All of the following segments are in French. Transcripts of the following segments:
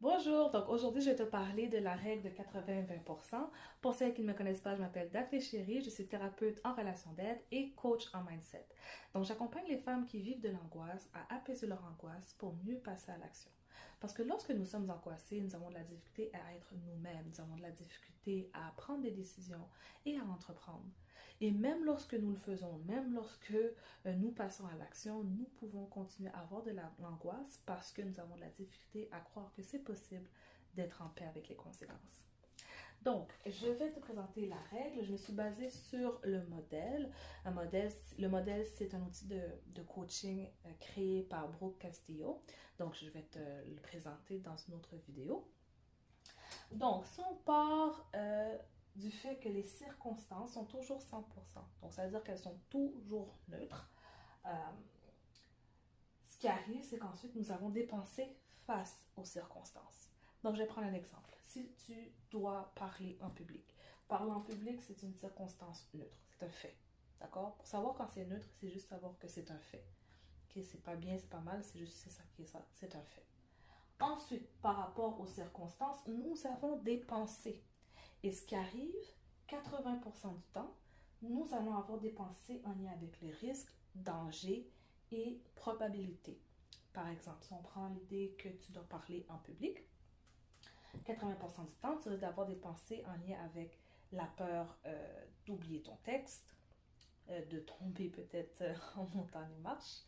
Bonjour, donc aujourd'hui je vais te parler de la règle de 80-20%. Pour celles qui ne me connaissent pas, je m'appelle Daphné Chéri, je suis thérapeute en relation d'aide et coach en mindset. Donc j'accompagne les femmes qui vivent de l'angoisse à apaiser leur angoisse pour mieux passer à l'action. Parce que lorsque nous sommes angoissés, nous avons de la difficulté à être nous-mêmes, nous avons de la difficulté à prendre des décisions et à entreprendre. Et même lorsque nous le faisons, même lorsque nous passons à l'action, nous pouvons continuer à avoir de l'angoisse parce que nous avons de la difficulté à croire que c'est possible d'être en paix avec les conséquences. Donc, je vais te présenter la règle. Je me suis basée sur le modèle. Le modèle, c'est un outil de coaching créé par Brooke Castillo. Donc, je vais te le présenter dans une autre vidéo. Donc, si on part du fait que les circonstances sont toujours 100%, donc ça veut dire qu'elles sont toujours neutres, euh, ce qui arrive, c'est qu'ensuite, nous avons des pensées face aux circonstances. Donc, je vais prendre un exemple. Si tu dois parler en public, parler en public, c'est une circonstance neutre, c'est un fait. D'accord? Pour savoir quand c'est neutre, c'est juste savoir que c'est un fait. Okay? C'est pas bien, c'est pas mal, c'est juste c'est ça qui est ça, c'est un fait. Ensuite, par rapport aux circonstances, nous avons des pensées. Et ce qui arrive, 80% du temps, nous allons avoir des pensées en lien avec les risques, dangers et probabilités. Par exemple, si on prend l'idée que tu dois parler en public, 80% du temps, tu risques d'avoir des pensées en lien avec la peur d'oublier ton texte, de tomber peut-être en montant les marches,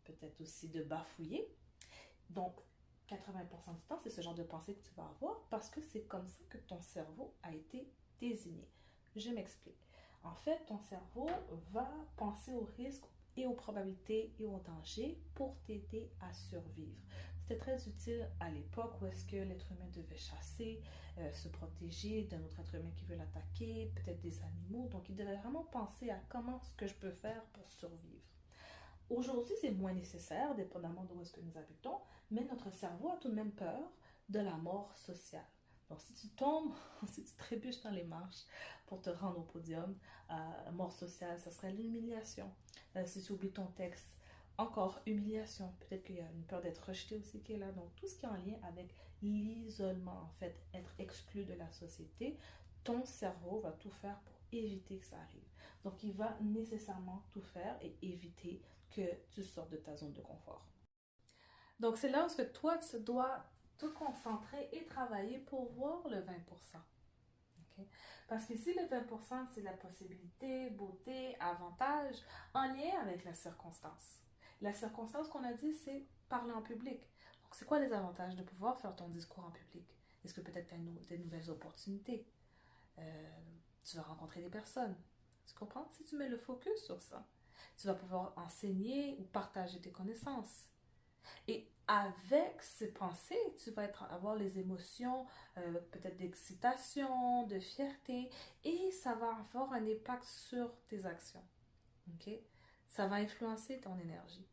peut-être aussi de bafouiller. Donc, 80% du temps, c'est ce genre de pensée que tu vas avoir parce que c'est comme ça que ton cerveau a été désigné. Je m'explique. En fait, ton cerveau va penser aux risques et aux probabilités et aux dangers pour t'aider à survivre. C'était très utile à l'époque où est-ce que l'être humain devait chasser, se protéger d'un autre être humain qui veut l'attaquer, peut-être des animaux. Donc, il devait vraiment penser à comment ce que je peux faire pour survivre. Aujourd'hui, c'est moins nécessaire, dépendamment de où est-ce que nous habitons, mais notre cerveau a tout de même peur de la mort sociale. Donc, si tu tombes, si tu trébuches dans les marches pour te rendre au podium, mort sociale, ça serait l'humiliation. Si tu oublies ton texte, encore humiliation. Peut-être qu'il y a une peur d'être rejeté aussi qui est là. Donc, tout ce qui est en lien avec l'isolement, en fait, être exclu de la société, ton cerveau va tout faire pour éviter que ça arrive. Donc, il va nécessairement tout faire et éviter que tu sortes de ta zone de confort. Donc, c'est là où que toi, tu dois te concentrer et travailler pour voir le 20%. Okay? Parce qu'ici, le 20%, c'est la possibilité, beauté, avantage en lien avec la circonstance. La circonstance qu'on a dit, c'est parler en public. Donc, c'est quoi les avantages de pouvoir faire ton discours en public? Est-ce que peut-être tu as des nouvelles opportunités? Euh, Tu vas rencontrer des personnes. Tu comprends? Si tu mets le focus sur ça, tu vas pouvoir enseigner ou partager tes connaissances. Et avec ces pensées, tu vas avoir les émotions, peut-être d'excitation, de fierté, et ça va avoir un impact sur tes actions. Ok? Ça va influencer ton énergie.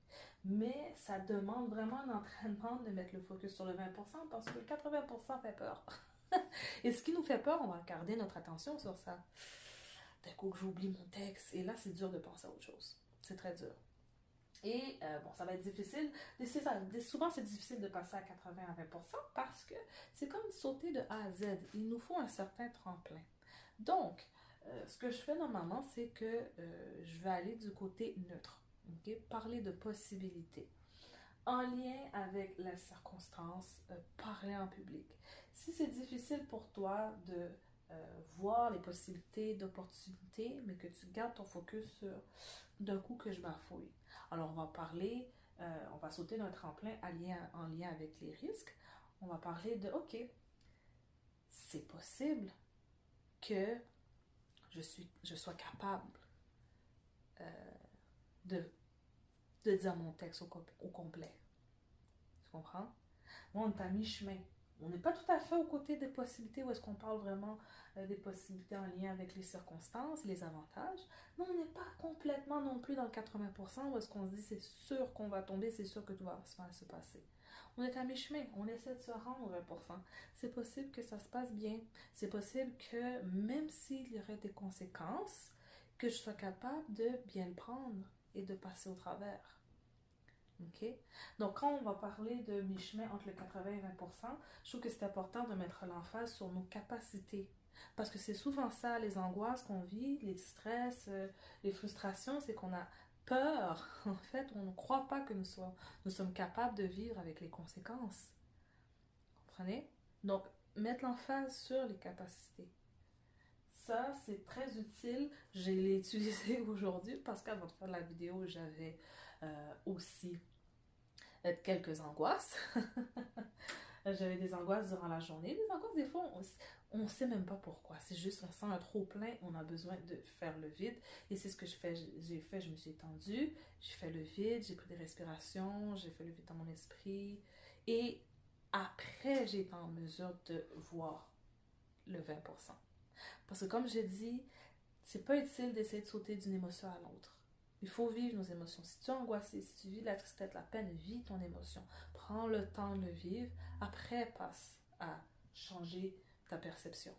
Mais ça demande vraiment un entraînement de mettre le focus sur le 20% parce que le 80% fait peur. Et ce qui nous fait peur, on va garder notre attention sur ça. D'un coup, j'oublie mon texte. Et là, c'est dur de penser à autre chose. C'est très dur. Et bon, ça va être difficile. Souvent, c'est difficile de passer à 80 à 20% parce que c'est comme sauter de A à Z. Il nous faut un certain tremplin. Donc, ce que je fais normalement, c'est que je vais aller du côté neutre. Okay? Parler de possibilités. En lien avec la circonstance, parler en public. Si c'est difficile pour toi de voir les possibilités d'opportunités, mais que tu gardes ton focus sur d'un coup que je bafouille. Alors, on va parler, on va sauter d'un tremplin en lien avec les risques. On va parler de, OK, c'est possible que je sois capable euh, de, de dire mon texte au complet. Tu comprends? Moi, on est à mi-chemin. On n'est pas tout à fait aux côtés des possibilités où est-ce qu'on parle vraiment des possibilités en lien avec les circonstances, les avantages, mais on n'est pas complètement non plus dans le 80% où est-ce qu'on se dit c'est sûr qu'on va tomber, c'est sûr que tout va se passer. On est à mi-chemin, on essaie de se rendre au 20%. C'est possible que ça se passe bien. C'est possible que même s'il y aurait des conséquences, que je sois capable de bien le prendre et de passer au travers. OK? Donc, quand on va parler de mi-chemin entre le 80 et 20%, je trouve que c'est important de mettre l'emphase sur nos capacités. Parce que c'est souvent ça, les angoisses qu'on vit, les stress, les frustrations, c'est qu'on a peur. En fait, on ne croit pas que nous sommes capables de vivre avec les conséquences. Vous comprenez? Donc, mettre l'emphase sur les capacités. Ça, c'est très utile. Je l'ai utilisé aujourd'hui parce qu'avant de faire la vidéo, j'avais aussi quelques angoisses. J'avais des angoisses durant la journée. Des angoisses, des fois, on ne sait même pas pourquoi. C'est juste, on sent un trop-plein, on a besoin de faire le vide. Et c'est ce que j'ai fait, je me suis étendue, j'ai fait le vide, j'ai pris des respirations, j'ai fait le vide dans mon esprit. Et après, j'ai été en mesure de voir le 20%. Parce que comme j'ai dit, c'est pas utile d'essayer de sauter d'une émotion à l'autre. Il faut vivre nos émotions. Si tu es angoissé, si tu vis la tristesse, la peine, vis ton émotion. Prends le temps de le vivre. Après, passe à changer ta perception.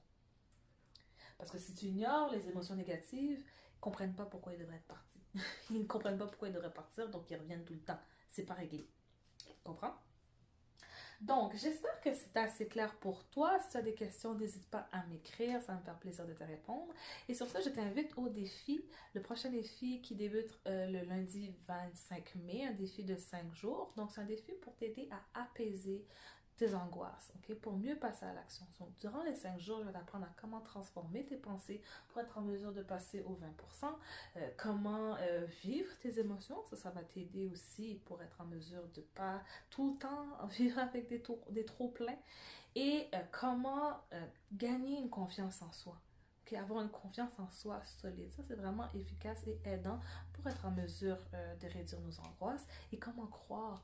Parce que si tu ignores les émotions négatives, ils ne comprennent pas pourquoi ils devraient être partis. Ils ne comprennent pas pourquoi ils devraient partir, donc ils reviennent tout le temps. C'est pas réglé. Tu comprends? Donc, j'espère que c'est assez clair pour toi. Si tu as des questions, n'hésite pas à m'écrire, ça va me faire plaisir de te répondre. Et sur ça, je t'invite au défi, le prochain défi qui débute le lundi 25 mai, un défi de 5 jours. Donc, c'est un défi pour t'aider à apaiser tes angoisses, ok, pour mieux passer à l'action. Donc, durant les 5 jours, je vais t'apprendre à comment transformer tes pensées pour être en mesure de passer au 20%, comment vivre tes émotions, ça va t'aider aussi pour être en mesure de pas tout le temps vivre avec des trop-pleins, et comment gagner une confiance en soi. Okay, avoir une confiance en soi solide, ça c'est vraiment efficace et aidant pour être en mesure de réduire nos angoisses. Et comment croire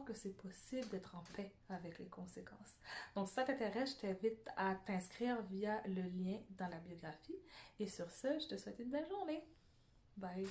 que c'est possible d'être en paix avec les conséquences. Donc si ça t'intéresse, je t'invite à t'inscrire via le lien dans la biographie. Et sur ce, je te souhaite une belle journée. Bye!